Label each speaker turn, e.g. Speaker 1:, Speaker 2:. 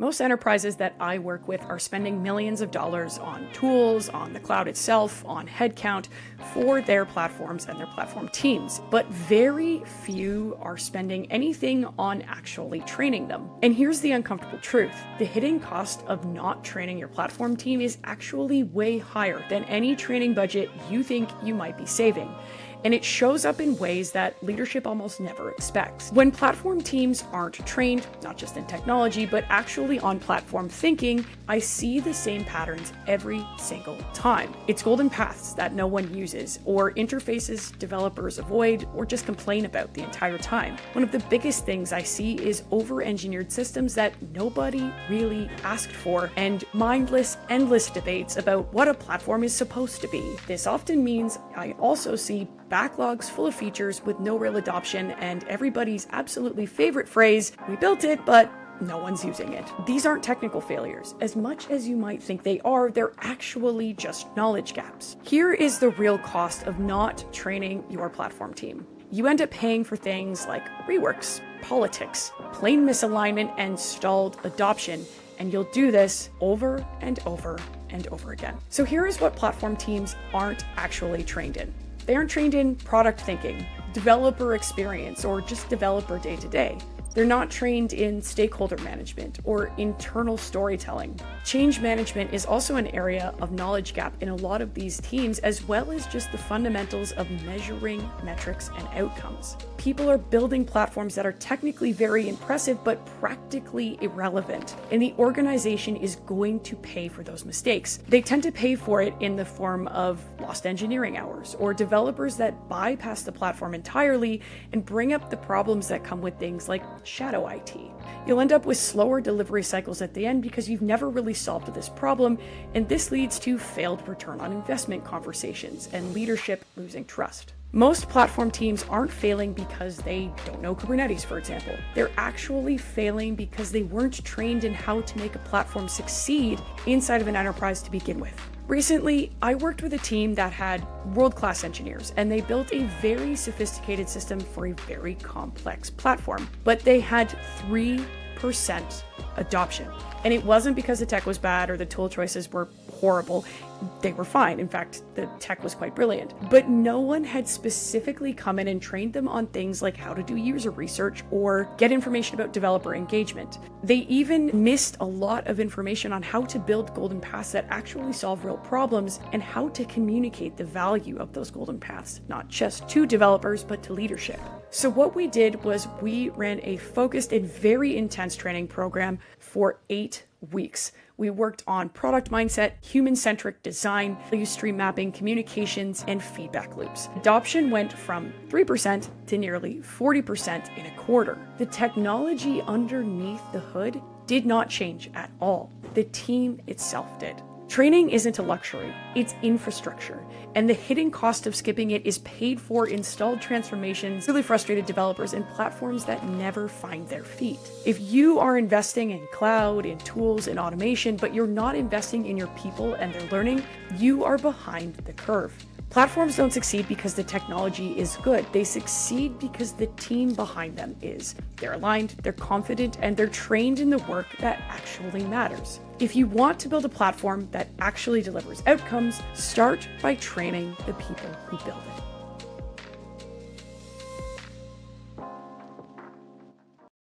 Speaker 1: Most enterprises that I work with are spending millions of dollars on tools, on the cloud itself, on headcount for their platforms and their platform teams. But very few are spending anything on actually training them. And here's the uncomfortable truth. The hidden cost of not training your platform team is actually way higher than any training budget you think you might be saving. And it shows up in ways that leadership almost never expects. When platform teams aren't trained, not just in technology, but actually on platform thinking, I see the same patterns every single time. It's golden paths that no one uses, or interfaces developers avoid or just complain about the entire time. One of the biggest things I see is over-engineered systems that nobody really asked for, and mindless, endless debates about what a platform is supposed to be. This often means I also see backlogs full of features with no real adoption, and everybody's absolutely favorite phrase, "We built it, but no one's using it." These aren't technical failures. As much as you might think they are, they're actually just knowledge gaps. Here is the real cost of not training your platform team. You end up paying for things like reworks, politics, plain misalignment, and stalled adoption, and you'll do this over and over and over again. So here is what platform teams aren't actually trained in. They aren't trained in product thinking, developer experience, or just developer day-to-day. They're not trained in stakeholder management or internal storytelling. Change management is also an area of knowledge gap in a lot of these teams, as well as just the fundamentals of measuring metrics and outcomes. People are building platforms that are technically very impressive, but practically irrelevant. And the organization is going to pay for those mistakes. They tend to pay for it in the form of lost engineering hours, or developers that bypass the platform entirely and bring up the problems that come with things like shadow IT. You'll end up with slower delivery cycles at the end because you've never really solved this problem, and this leads to failed return on investment conversations and leadership losing trust. Most platform teams aren't failing because they don't know Kubernetes, for example. They're actually failing because they weren't trained in how to make a platform succeed inside of an enterprise to begin with. Recently, I worked with a team that had world-class engineers, and they built a very sophisticated system for a very complex platform, but they had 3% adoption. And it wasn't because the tech was bad or the tool choices were horrible. They were fine. In fact, the tech was quite brilliant. But no one had specifically come in and trained them on things like how to do user research or get information about developer engagement. They even missed a lot of information on how to build golden paths that actually solve real problems and how to communicate the value of those golden paths, not just to developers, but to leadership. So what we did was we ran a focused and very intense training program for 8 weeks. We worked on product mindset, human-centric design, value stream mapping, communications, and feedback loops. Adoption went from 3% to nearly 40% in a quarter. The technology underneath the hood did not change at all. The team itself did. Training isn't a luxury, it's infrastructure, and the hidden cost of skipping it is paid for installed transformations, really frustrated developers, and platforms that never find their feet. If you are investing in cloud, in tools, in automation, but you're not investing in your people and their learning, you are behind the curve. Platforms don't succeed because the technology is good. They succeed because the team behind them is. They're aligned, they're confident, and they're trained in the work that actually matters. If you want to build a platform that actually delivers outcomes, start by training the people who build it.